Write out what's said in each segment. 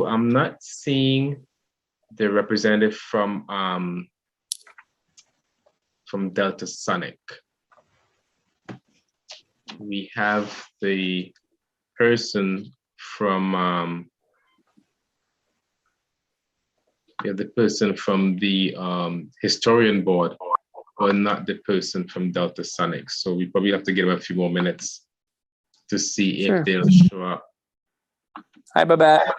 I'm not seeing the representative from Delta Sonic. We have the person from the historian board, but not the person from Delta Sonic. So we probably have to give them a few more minutes to see if they'll show up. Hi, Babette.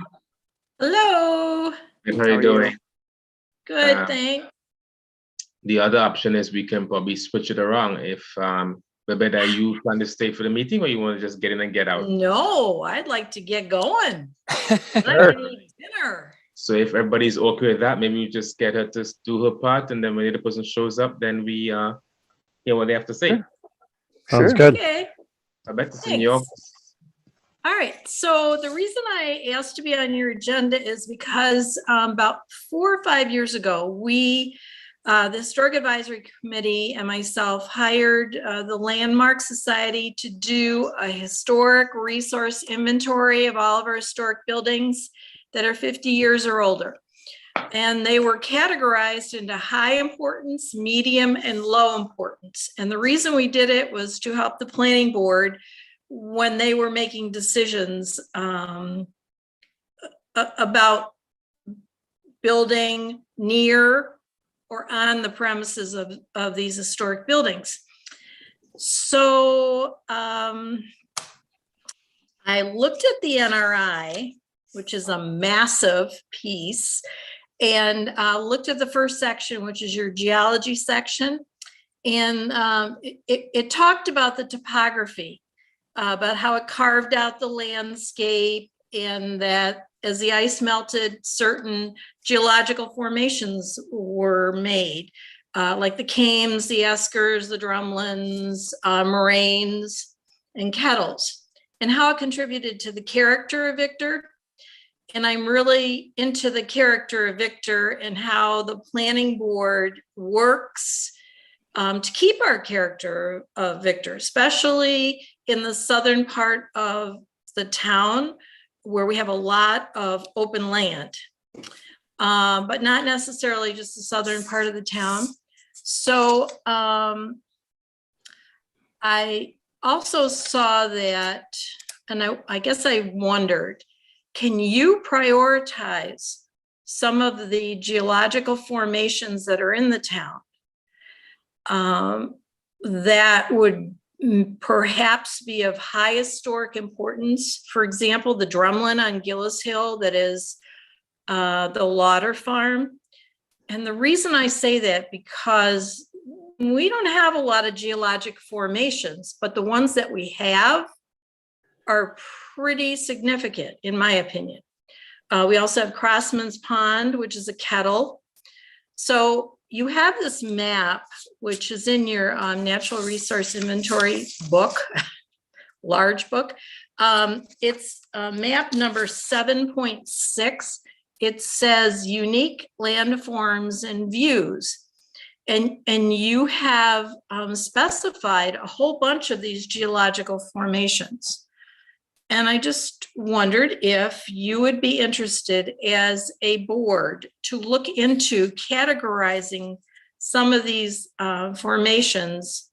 Hello. And how are you doing? Good, thanks. The other option is we can probably switch it around. If Babette, are you plan to stay for the meeting, or you want to just get in and get out? No, I'd like to get going. I'd like to eat dinner. So if everybody's okay with that, maybe we just get her to do her part, and then when the other person shows up, then we hear what they have to say. Sounds good. Okay. Babette, it's in your office. All right. So the reason I asked to be on your agenda is because about 4 or 5 years ago, we, the Historic Advisory Committee and myself hired the Landmark Society to do a historic resource inventory of all of our historic buildings that are 50 years or older. And they were categorized into high importance, medium, and low importance. And the reason we did it was to help the planning board when they were making decisions about building near or on the premises of these historic buildings. So I looked at the NRI, which is a massive piece, and looked at the first section, which is your geology section. And it talked about the topography, about how it carved out the landscape, and that as the ice melted, certain geological formations were made, like the Kames, the Eskers, the Drumlins, moraines, and kettles, and how it contributed to the character of Victor. And I'm really into the character of Victor and how the planning board works to keep our character of Victor, especially in the southern part of the town where we have a lot of open land, but not necessarily just the southern part of the town. So I also saw that, and I guess I wondered, can you prioritize some of the geological formations that are in the town that would perhaps be of high historic importance? For example, the drumlin on Gillis Hill, that is the Lauder Farm. And the reason I say that, because we don't have a lot of geologic formations, but the ones that we have are pretty significant, in my opinion. We also have Crossman's Pond, which is a kettle. So you have this map, which is in your natural resource inventory book, large book. It's map number 7.6. It says unique landforms and views. And you have specified a whole bunch of these geological formations. And I just wondered if you would be interested as a board to look into categorizing some of these formations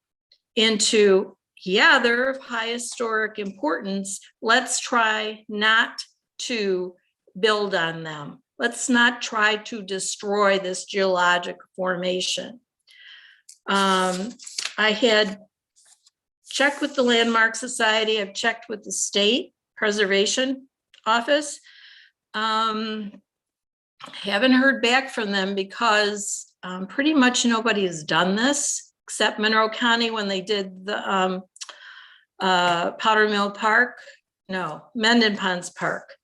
into, yeah, they're of high historic importance. Let's try not to build on them. Let's not try to destroy this geologic formation. I had checked with the Landmark Society. I've checked with the State Preservation Office. Haven't heard back from them because pretty much nobody has done this except Monroe County when they did the Powder Mill Park, no, Mendon Ponds Park.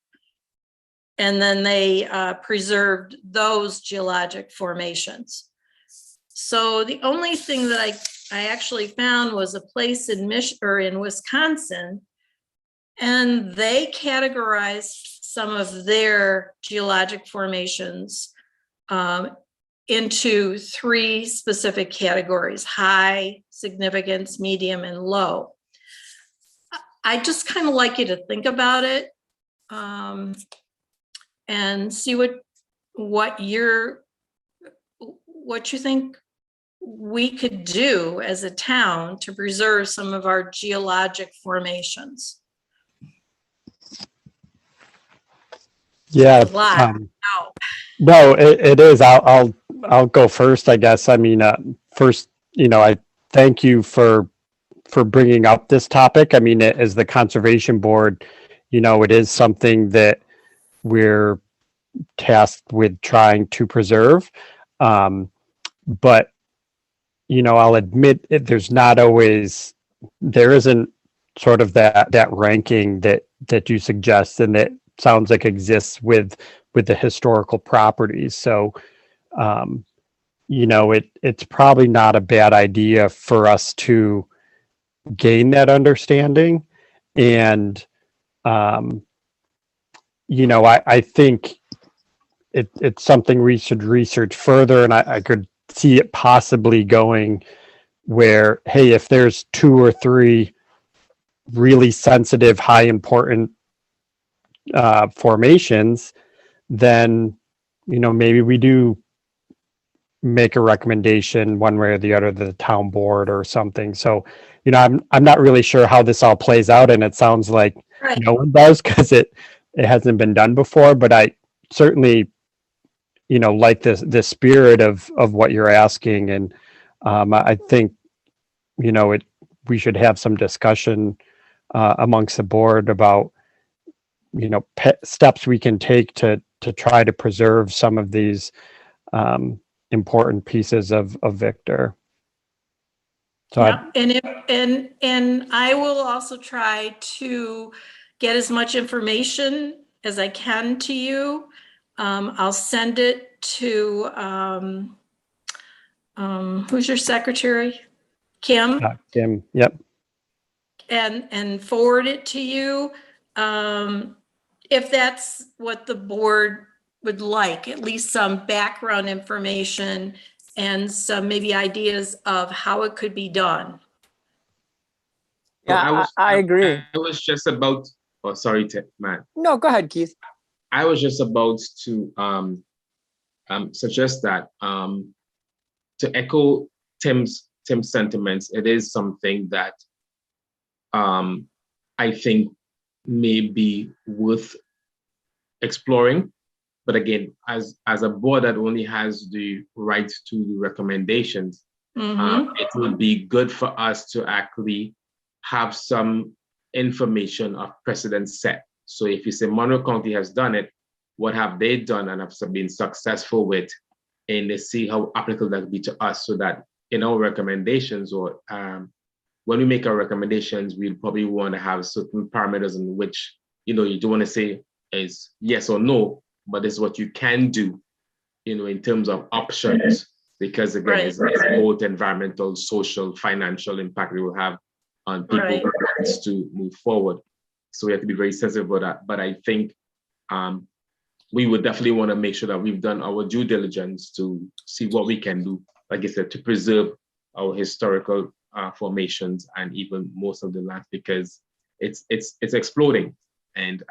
And then they preserved those geologic formations. So the only thing that I actually found was a place in in Wisconsin, and they categorized some of their geologic formations into 3 specific categories: high, significance, medium, and low. I just kind of like you to think about it. and see what you think we could do as a town to preserve some of our geologic formations. Yeah. A lot. No, it is. I'll go first, I guess. I mean, first, I thank you for bringing up this topic. I mean, as the conservation board, it is something that we're tasked with trying to preserve. But, I'll admit there's not always, there isn't sort of that ranking that you suggest, and that sounds like exists with the historical properties. So, it's probably not a bad idea for us to gain that understanding. And, I think it's something we should research further. And I could see it possibly going where, hey, if there's 2 or 3 really sensitive, high important formations, then maybe we do make a recommendation one way or the other to the town board or something. So I'm not really sure how this all plays out, and it sounds like Right. no one does, because it hasn't been done before. But I certainly like the spirit of what you're asking, and I think we should have some discussion amongst the board about steps we can take to try to preserve some of these important pieces of Victor. So Yeah, and I will also try to get as much information as I can to you. I'll send it to who's your secretary? Kim? Kim, yep. And forward it to you. If that's what the board would like, at least some background information and some maybe ideas of how it could be done. Yeah, I agree. I was just about, oh, sorry, Matt. No, go ahead, Keith. I was just about to suggest that to echo Tim's sentiments, it is something that I think may be worth exploring. But again, as a board that only has the right to the recommendations, it would be good for us to actually have some information of precedent set. So if you say Monroe County has done it, what have they done and have been successful with, and they see how applicable that would be to us, so that in our recommendations, or when we make our recommendations, we probably want to have certain parameters in which, you don't want to say is yes or no, but this is what you can do, in terms of options, because again, Right. it's both environmental, social, financial impact it will have on people Right. who wants to move forward. So we have to be very sensitive about that. But I think we would definitely want to make sure that we've done our due diligence to see what we can do, like I said, to preserve our historical formations and even most of the land, because it's exploding. And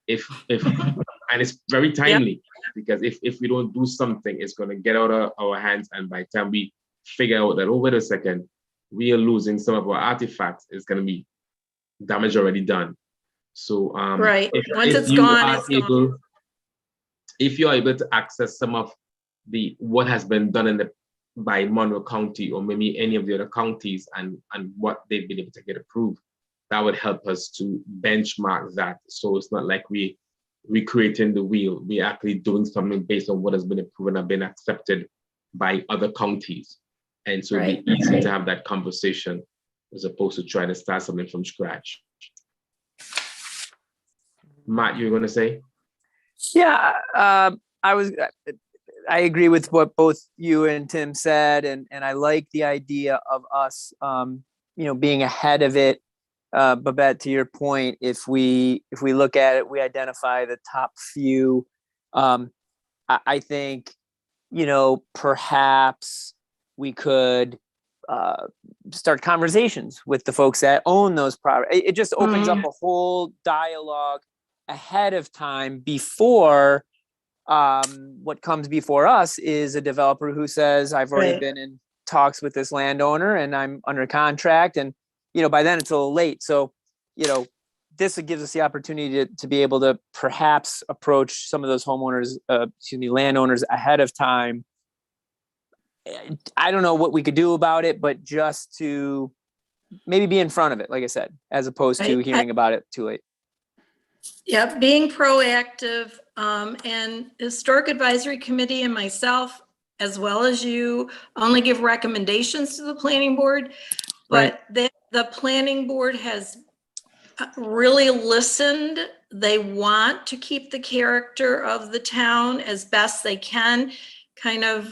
if and it's very timely, because if we don't do something, it's going to get out of our hands, and by the time we figure out that, oh, wait a second, we are losing some of our artifacts, it's going to be damage already done. So Right. Once it's you gone, are it's able, gone. if you are able to access some of what has been done by Monroe County, or maybe any of the other counties, and what they've been able to get approved, that would help us to benchmark that. So it's not like we recreating the wheel. We're actually doing something based on what has been approved and been accepted by other counties. And so it'd be easy to have that conversation, as opposed to trying to start something from scratch. Matt, you're going to say? Yeah, I agree with what both you and Tim said, and I like the idea of us, being ahead of it. Babette, to your point, if we look at it, we identify the top few. I think, perhaps we could start conversations with the folks that own those properties. It just opens up a whole dialogue ahead of time before what comes before us is a developer who says, I've already Right. been in talks with this landowner and I'm under contract. And, by then it's a little late. So, this gives us the opportunity to be able to perhaps approach some of those landowners ahead of time. I don't know what we could do about it, but just to maybe be in front of it, like I said, as opposed to hearing about it too late. Yeah, being proactive, and Historic Advisory Committee and myself, as well as you, only give recommendations to the planning board. But the planning board has really listened. They want to keep the character of the town as best they can, kind of,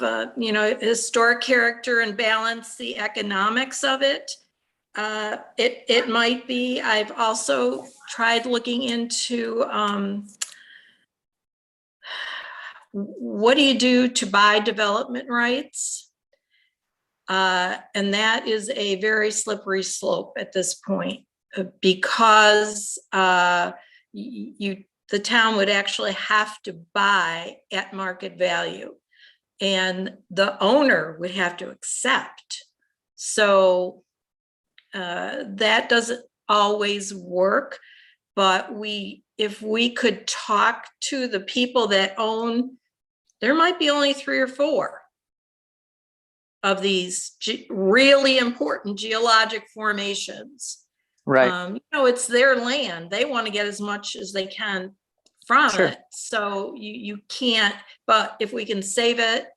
historic character and balance the economics of it. It might be, I've also tried looking into, what do you do to buy development rights? And that is a very slippery slope at this point, because the town would actually have to buy at market value, and the owner would have to accept. So that doesn't always work, but if we could talk to the people that own, there might be only 3 or 4 of these really important geologic formations. Right. It's their land. They want to get as much as they can from Sure. it. So you can't, but if we can save it,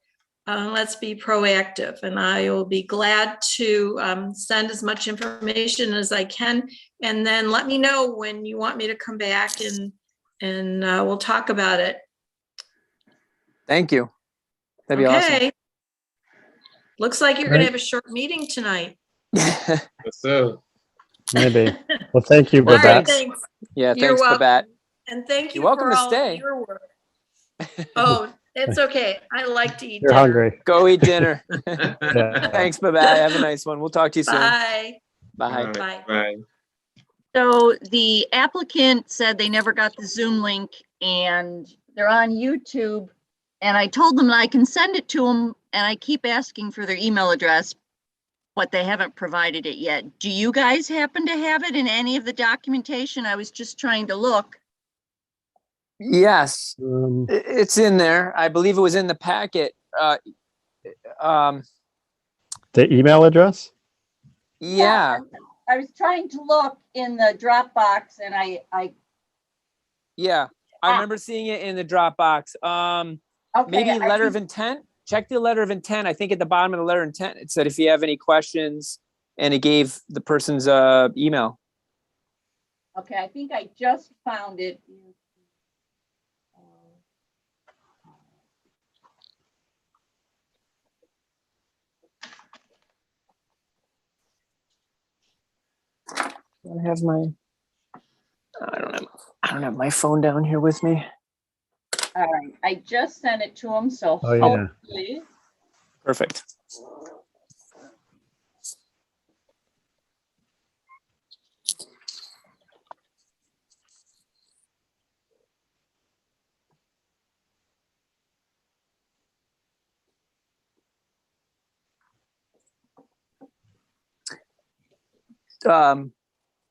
let's be proactive, and I will be glad to send as much information as I can, and then let me know when you want me to come back and we'll talk about it. Thank you. That'd be Okay. Looks like you're going to Great. have a short meeting tonight. awesome. So, Maybe. Well, thank you, All right, Babette. thanks. Yeah. You're Thanks, welcome. Babette. And thank you You're welcome for to all stay. of your work. Oh, it's okay. I like to eat You're dinner. hungry. Go eat dinner. Yeah. Thanks, Babette. Have a nice one. We'll talk to you soon. Bye. Bye. Bye. Bye. So the applicant said they never got the Zoom link and they're on YouTube. And I told them that I can send it to them, and I keep asking for their email address, but they haven't provided it yet. Do you guys happen to have it in any of the documentation? I was just trying to look. Yes, it's in there. I believe it was in the packet. The email address? Yeah. I was trying to look in the Dropbox and I remember seeing it in the Dropbox. okay, Maybe letter of intent. Check the letter of intent. I think at the bottom of the letter of intent, it said if you have any questions, and it gave the person's email. Okay, I think I just found it. I have my. I don't have my phone down here with me. All right, I just sent it to him, so Oh, yeah. hopefully. Perfect.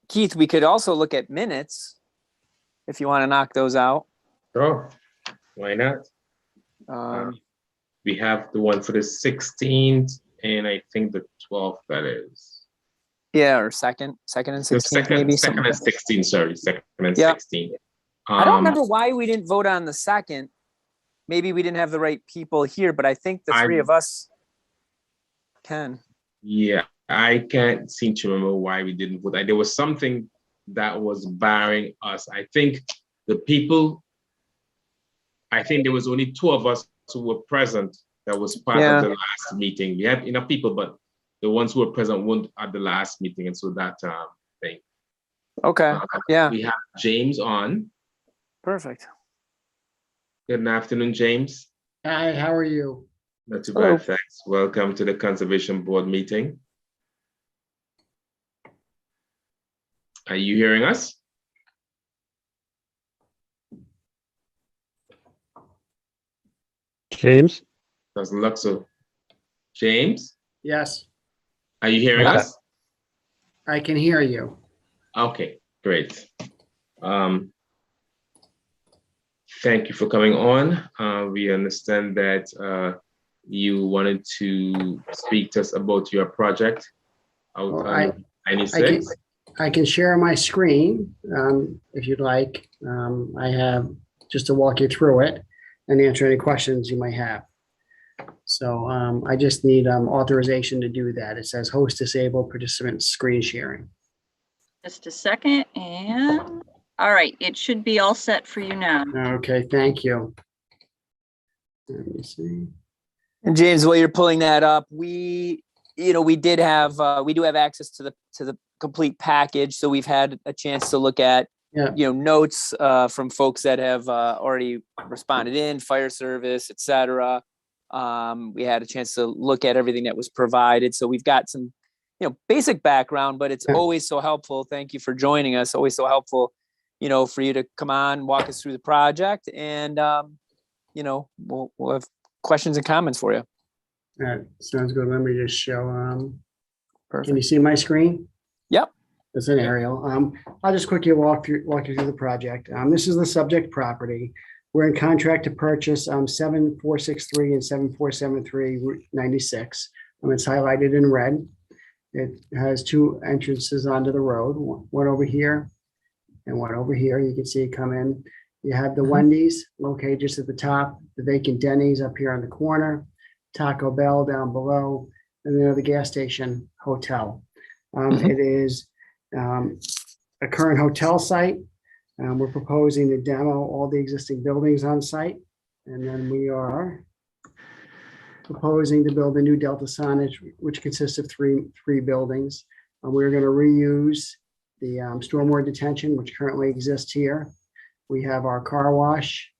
Keith, we could also look at minutes if you want to knock those out. Sure. Why not? We have the one for the 16th and I think the 12th, that is. Yeah, or second and 16th, maybe. Second and 16th, sorry. Second and Yeah. 16th. I don't remember why we didn't vote on the second. Maybe we didn't have the right people here, but I think the three of us can. Yeah, I can't seem to remember why we didn't vote. There was something that was barring us. I think there was only 2 of us who were present that was part of the last meeting. We had enough people, but the ones who were present weren't at the last meeting. And so that thing. Okay, yeah. We have James on. Perfect. Good afternoon, James. Hi, how are you? Not too Hello. bad, thanks. Welcome to the Conservation Board meeting. Are you hearing us? James? Doesn't look so. James, Yes, are you hearing Okay. us? I can hear you. Okay, great. Thank you for coming on. We understand that you wanted to speak to us about your project out Well, on 96. I can share my screen if you'd like. I have just to walk you through it and answer any questions you might have. So I just need authorization to do that. It says host disabled participant screen sharing. Just a second, and, all right, it should be all set for you now. Okay, thank you. Let me see. And James, while you're pulling that up, we do have access to the complete package. So we've had a chance to look at, Yeah. notes from folks that have already responded in, fire service, et cetera. We had a chance to look at everything that was provided. So we've got some, basic background, but it's Yeah. always so helpful. Thank you for joining us. Always so helpful, for you to come on, walk us through the project, and we'll have questions and comments for you. All right, sounds good. Let me just show. Can Perfect. you see my screen? Yep. It's an aerial. I'll just quickly walk you through the project. This is the subject property. We're in contract to purchase 7463 and 7473 Route 96. It's highlighted in red. It has two entrances onto the road, one over here and one over here. You can see it come in. You have the Wendy's located just at the top, the vacant Denny's up here on the corner, Taco Bell down below, and then the gas station hotel. It is a current hotel site. We're proposing to demo all the existing buildings on site. And then we are proposing to build a new Delta Sonic, which consists of three buildings. We're going to reuse the stormwater detention, which currently exists here. We have our car wash,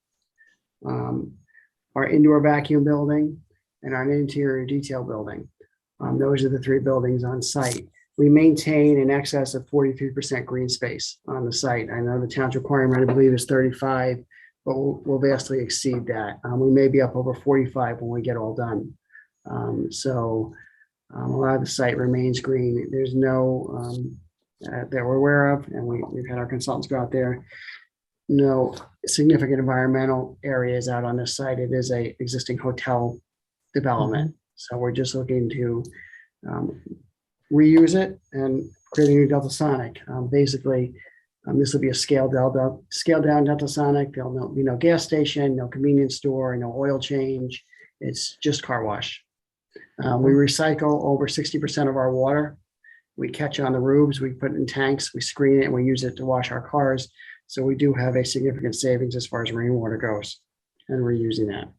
our indoor vacuum building, and our interior detail building. Those are the three buildings on site. We maintain in excess of 43% green space on the site. I know the town's requirement, I believe, is 35, but we'll vastly exceed that. We may be up over 45 when we get all done. So a lot of the site remains green. There's no, that we're aware of, and we've had our consultants go out there, no significant environmental areas out on this site. It is a existing hotel development. So we're just looking to reuse it and create a new Delta Sonic. Basically, this will be a scaled down Delta Sonic. There'll be no gas station, no convenience store, no oil change. It's just car wash. We recycle over 60% of our water. We catch on the roofs, we put it in tanks, we screen it, and we use it to wash our cars. So we do have a significant savings as far as rainwater goes, and we're using that.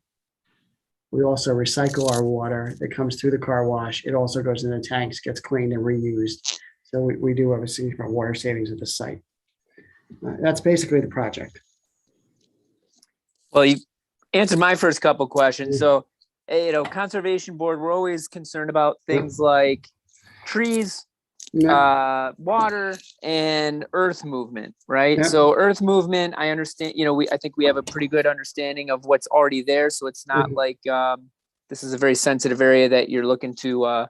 We also recycle our water that comes through the car wash. It also goes in the tanks, gets cleaned and reused. So we do have a significant water savings at the site. That's basically the project. Well, you answered my first couple questions. So, Conservation Board, we're always concerned about things like trees, water, and earth movement, right? Yeah. So earth movement, I understand, I think we have a pretty good understanding of what's already there. So it's not like this is a very sensitive area that you're looking to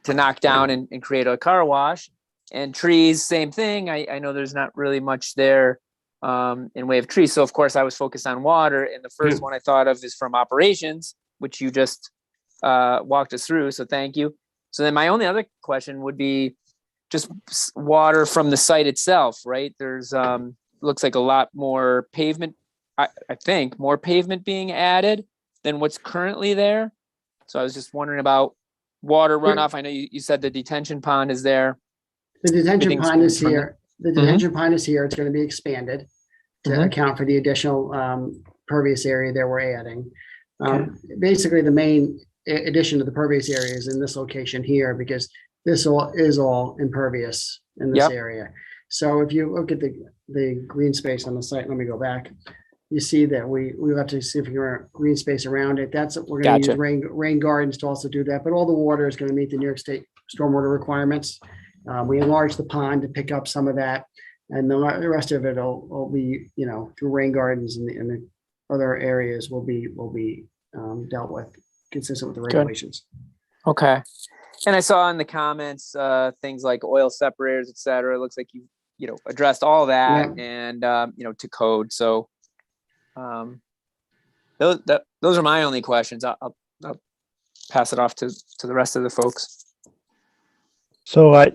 knock down and create a car wash. And trees, same thing. I know there's not really much there in way of trees. So of course I was focused on water, and the first one I thought of is from operations, which you just walked us through. So thank you. So then my only other question would be just water from the site itself, right? There's looks like a lot more pavement, I think more pavement being added than what's currently there. So I was just wondering about water runoff. I know you said the detention pond is there. The detention Everything's pond is from here. The detention pond is here. It's going to be expanded to account for the additional pervious area that we're adding. Basically, the main addition to the pervious area is in this location here, because this is all impervious in this area. So if you look at the green space on the site, let me go back. You see that we left a significant green space around it. That's we're going to use rain gardens to also do that. But all the water is going to meet the New York State stormwater requirements. We enlarged the pond to pick up some of that, and the rest of it will be, through rain gardens and the other areas will be dealt with, consistent with the regulations. Okay. And I saw in the comments, things like oil separators, et cetera. It looks like you addressed all that and, to code. So, those are my only questions. I'll pass it off to the rest of the folks. So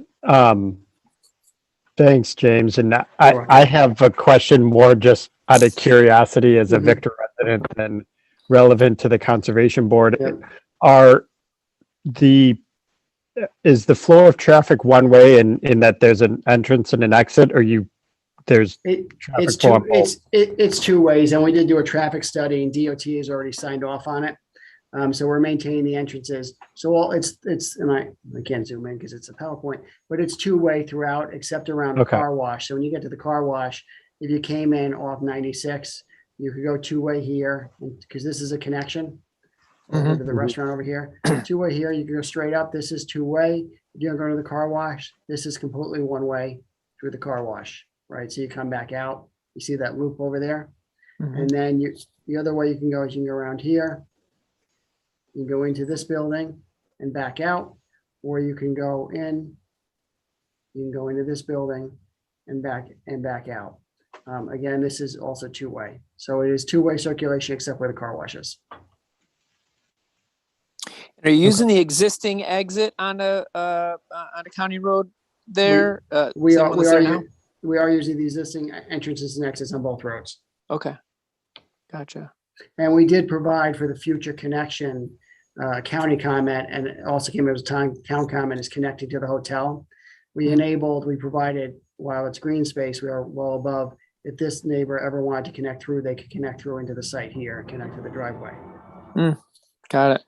thanks, James. And I have a question more just out of curiosity as a Victor resident and relevant to the Conservation Board. Yep. Is the flow of traffic one way in that there's an entrance and an exit, or there's traffic It's flow on both? it's two ways, and we did do a traffic study, and DOT has already signed off on it. So we're maintaining the entrances. So it's and I can't zoom in because it's a PowerPoint, but it's two-way throughout except around the car wash. So when you get to the car wash, if you came in off 96, you could go two-way here because this is a connection over to the restaurant over here. Two-way here, you can go straight up. This is two-way. If you're going to the car wash, this is completely one-way through the car wash, right? So you come back out, you see that loop over there. And then the other way you can go is you can go around here. You can go into this building and back out, or you can go in. You can go into this building and back out. Again, this is also two-way. So it is two-way circulation except where the car wash is. Are you using the existing exit on a county road there? We are using the existing entrances and exits on both roads. Okay, gotcha. And we did provide for the future connection, county comment, and it also came as town comment is connecting to the hotel. We provided, while it's green space, we are well above. If this neighbor ever wanted to connect through, they could connect through into the site here and connect to the driveway. Got it.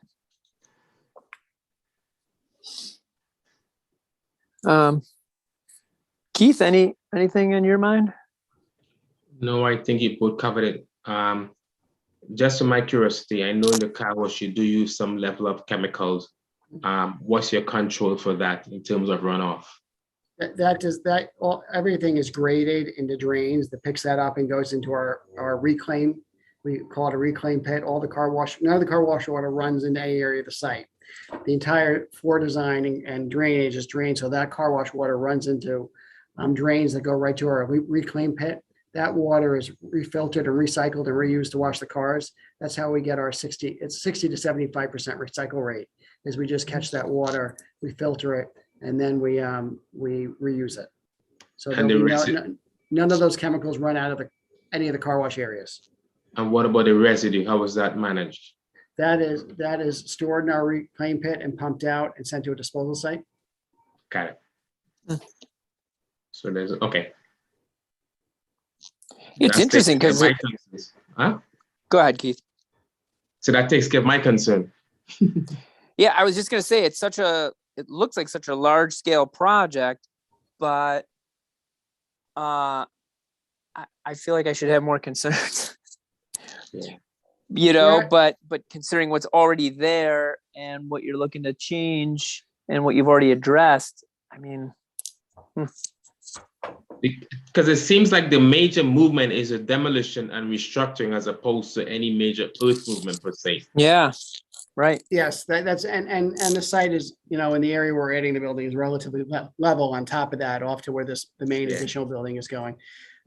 Keith, anything in your mind? No, I think you both covered it. Just for my curiosity, I know in the car wash you do use some level of chemicals. What's your control for that in terms of runoff? Everything is graded into drains that picks that up and goes into our reclaim. We call it a reclaim pit. None of the car wash water runs into any area of the site. The entire floor design and drainage is drained, so that car wash water runs into drains that go right to our reclaim pit. That water is refiltered and recycled and reused to wash the cars. That's how we get our 60 to 75% recycle rate, is we just catch that water, we filter it, and then we reuse it. So none of those chemicals run out of any of the car wash areas. And what about the residue? How is that managed? That is stored in our reclaim pit and pumped out and sent to a disposal site. Got it. So there's okay. It's interesting because Go ahead, Keith. So that takes care of my concern. Yeah, I was just gonna say it looks like such a large scale project, but I feel like I should have more concerns. But considering what's already there and what you're looking to change and what you've already addressed, I mean. Because it seems like the major movement is a demolition and restructuring as opposed to any major earth movement per se. Yeah, right. Yes, that's and the site is, in the area we're adding the building is relatively level on top of that, off to where the main additional building is going.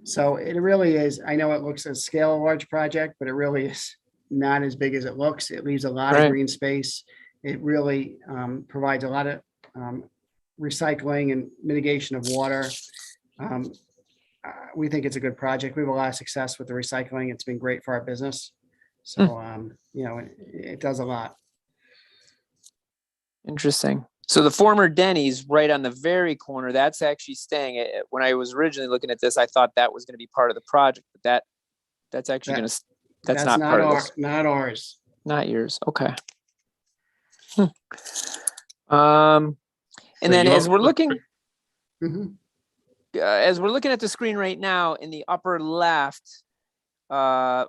So it really is, I know it looks at scale a large project, but it really is not as big as it looks. It leaves a lot of green space. It really provides a lot of recycling and mitigation of water. We think it's a good project. We have a lot of success with the recycling. It's been great for our business. So, it does a lot. Interesting. So the former Denny's right on the very corner, that's actually staying. When I was originally looking at this, I thought that was going to be part of the project, but that's actually that's not part of this. Not ours. Not yours. Okay. And then as we're looking, as we're looking at the screen right now in the upper left, kind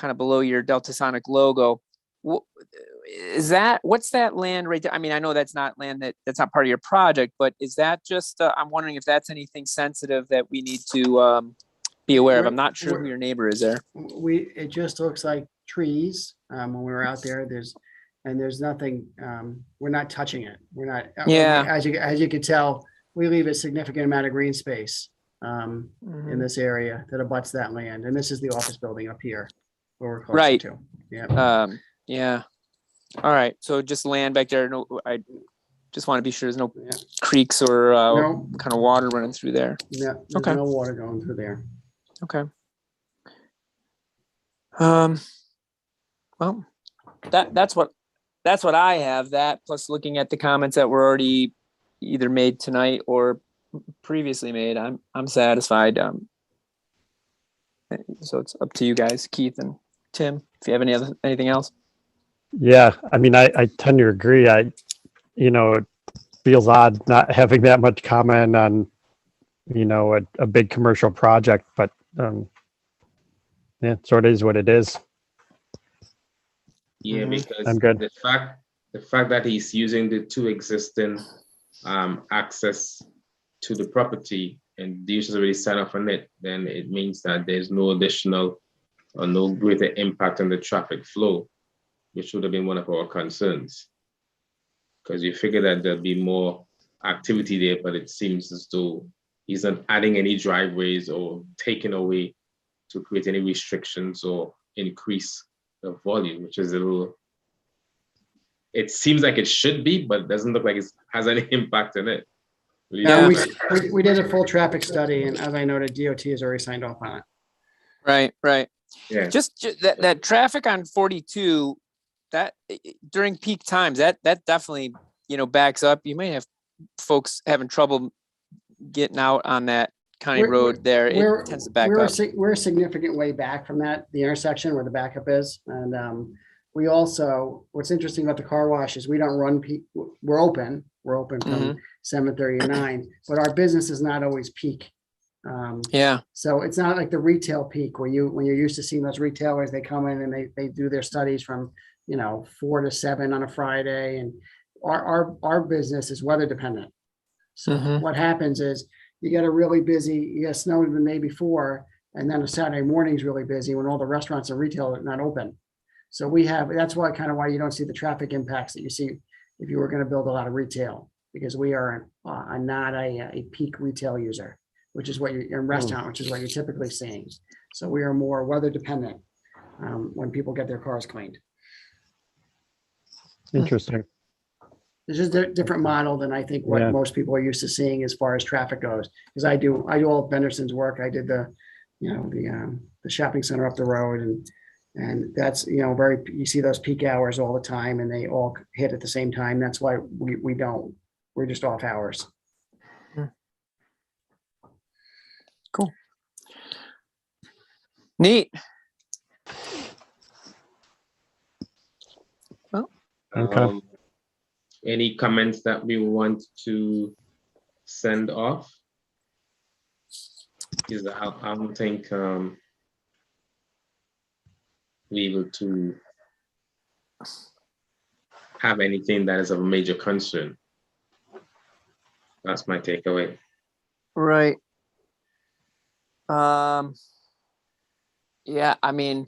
of below your Delta Sonic logo, what's that land right there? I mean, I know that's not land that's not part of your project, but is that just, I'm wondering if that's anything sensitive that we need to be aware of. I'm not sure who your neighbor is there. It just looks like trees, when we were out there. There's nothing, we're not touching it. We're not. Yeah. As you could tell, we leave a significant amount of green space in Mhm. this area that abuts that land. And this is the office building up here where we're closer Right. to. Yeah. Yeah. All right. So just land back there. No, I just want to be sure there's no Yeah. creeks or No. kind of water running through there. Yeah. There's Okay. no water going through there. Okay. Well, that's what I have. That plus looking at the comments that were already either made tonight or previously made, I'm satisfied. So it's up to you guys, Keith and Tim, if you have anything else. Yeah, I mean, I tend to agree. It feels odd not having that much comment on, a big commercial project, but yeah, it sort of is what it is. Yeah, Mhm. because I'm good. the fact that he's using the two existing access to the property and the users already sign off on it, then it means that there's no additional or no greater impact on the traffic flow, which would have been one of our concerns. Because you figure that there'll be more activity there, but it seems as though he's not adding any driveways or taking away to create any restrictions or increase the volume, which is a little, it seems like it should be, but it doesn't look like it has any impact on it. Yeah, we did a full traffic study, and as I noted, DOT has already signed off on it. Right. Yeah. Just that traffic on 42, that during peak times, that definitely, backs up. You may have folks having trouble getting out on that county We're- road there. We're- It tends to back we're a up. We're a significant way back from the intersection where the backup is. And we also, what's interesting about the car wash is we don't run peak, we're open from 7:30 to 9, but our business is not always peak. Yeah. So it's not like the retail peak when you're used to seeing those retailers, they come in and they do their studies from, 4 to 7 on a Friday. And our business is weather dependent. So Mhm. what happens is you get you get snow the day before, and then a Saturday morning's really busy when all the restaurants and retail are not open. So that's why you don't see the traffic impacts that you see if you were going to build a lot of retail, because we are not a peak retail user, which is what you're in restaurant, which is what you're typically seeing. So we are more weather dependent when people get their cars cleaned. Interesting. It's just a different model than I think what Yeah. most people are used to seeing as far as traffic goes. Because I do all of Benderson's work. I did the shopping center up the road, and that's you see those peak hours all the time, and they all hit at the same time. That's why we're just off hours. Cool. Neat. Okay. Any comments that we want to send off? Is that I don't think we able to have anything that is of a major concern. That's my takeaway. Right. Yeah, I mean,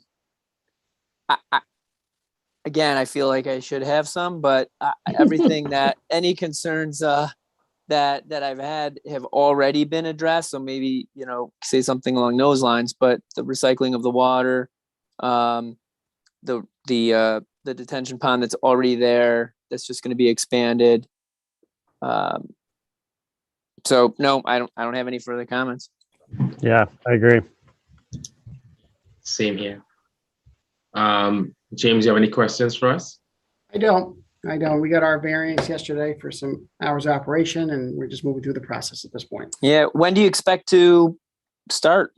again, I feel like I should have some, but everything that any concerns that I've had have already been addressed. So maybe, say something along those lines, but the recycling of the water, the detention pond that's already there, that's just going to be expanded. So no, I don't have any further comments. Yeah, I agree. Same here. James, you have any questions for us? I don't. We got our variance yesterday for some hours of operation, and we're just moving through the process at this point. Yeah. When do you expect to start?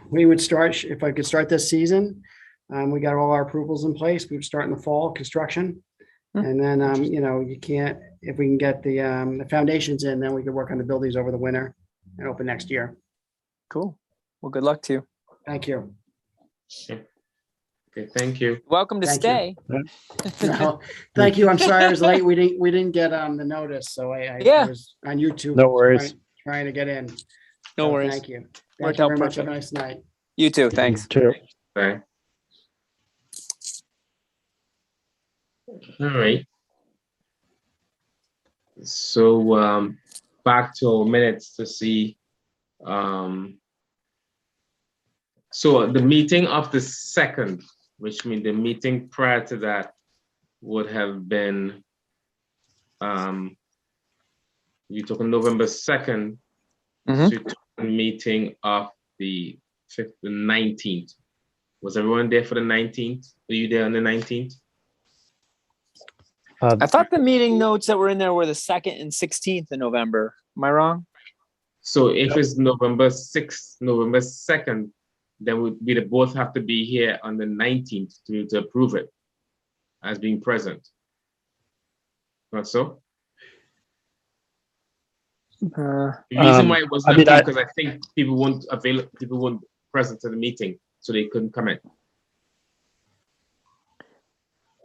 We would start, if I could start this season, we got all our approvals in place. We would start in the fall construction. And then, if we can get the foundations in, then we could work on the buildings over the winter and open next year. Cool. Well, good luck to you. Thank you. Okay, thank you. Welcome to Thank you. stay. No, thank you. I'm sorry I was late. We didn't get the notice, so I was on YouTube. No worries. Trying to get in. No So worries. Thank you. Thank Worked you out very much. Have a perfect. nice night. You too. Thanks. True. Bye. All right. So back to our minutes to see. So the meeting of the 2nd, which means the meeting prior to that would have been, you took on November 2nd, Mhm. so you took a meeting of the 19th. Was everyone there for the 19th? Were you there on the 19th? I thought the meeting notes that were in there were the 2nd and 16th of November. Am I wrong? So if it's November 6th, November 2nd, then we'd both have to be here on the 19th to approve it as being present. Not so? The reason why it wasn't approved because I think people weren't present to the meeting, so they couldn't come in.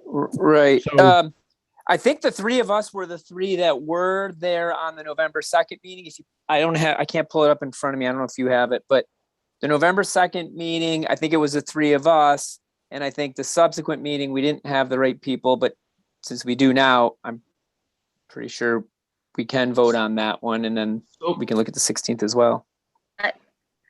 Right. So- I think the three of us were the three that were there on the November 2nd meeting. I can't pull it up in front of me. I don't know if you have it, but the November 2nd meeting, I think it was the three of us. And I think the subsequent meeting, we didn't have the right people, but since we do now, I'm pretty sure we can vote on that one. And then we can look at the 16th as well.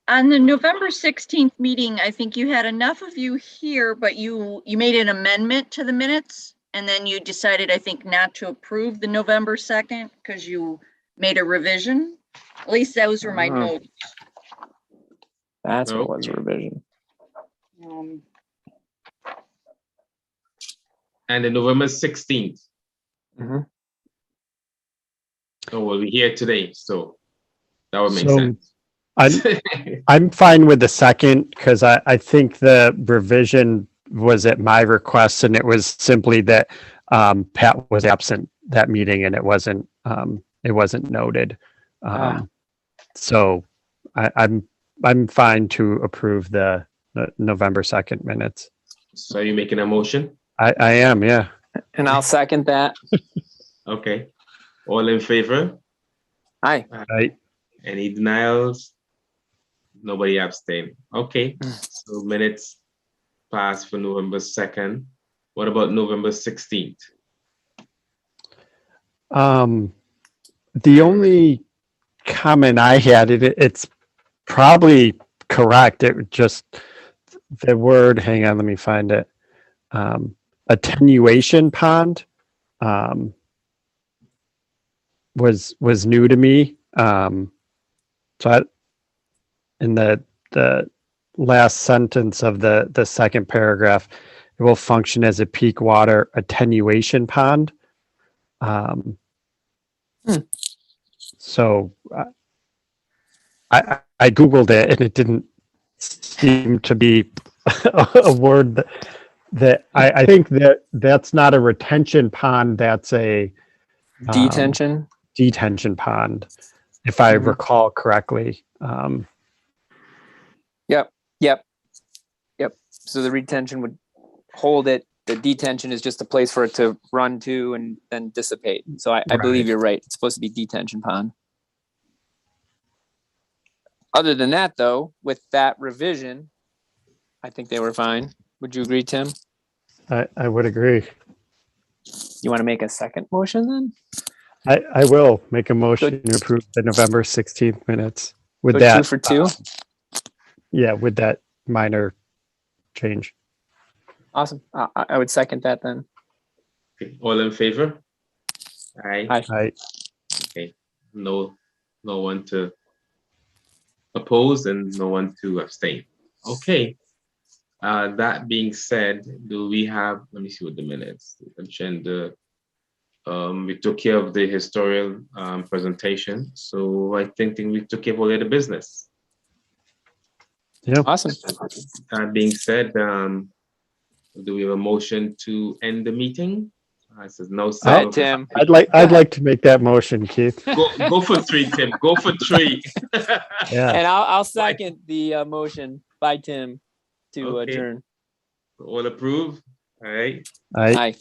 On the November 16th meeting, I think you had enough of you here, but you made an amendment to the minutes. And then you decided, I think, not to approve the November 2nd because you made a revision. At least those were my notes. That's what was a revision. And the November 16th. Mhm. Oh, well, we're here today, so that would make So, sense. I'm fine with the 2nd because I think the revision was at my request, and it was simply that Pat was absent that meeting, and it wasn't noted. So I'm fine to approve the November 2nd minutes. So are you making a motion? I am, yeah. And I'll second that. Okay. All in favor? Aye. Right. Any denials? Nobody abstained. Okay. So minutes passed for November 2nd. What about November 16th? The only comment I had, it's probably correct. It just, the word, hang on, let me find it. Attenuation pond was new to me. In the last sentence of the second paragraph, it will function as a peak water attenuation pond. So I Googled it and it didn't seem to be a word that I think that's not a retention pond. That's a detention pond, if I recall correctly. Yep. So the retention would hold it. The detention is just a place for it to run to and then dissipate. So I believe you're right. It's supposed to be detention pond. Other than that, though, with that revision, I think they were fine. Would you agree, Tim? I would agree. You want to make a second motion then? I will make a motion to approve the November 16th minutes with So that. 2 for 2? Yeah, with that minor change. Awesome. I would second that then. Okay. All in favor? Aye. Aye. Okay. No one to oppose and no one to abstain. Okay. That being said, do we have, let me see what the minutes, agenda. We took care of the historical presentation. So I think we took care of all the other business. Yeah. Awesome. That being said, do we have a motion to end the meeting? I says no. Go ahead, Tim. I'd like to make that motion, Keith. Go for 3, Tim. Go for 3. Yeah. And I'll second the motion by Tim to Okay. adjourn. All approve? All right. I Aye.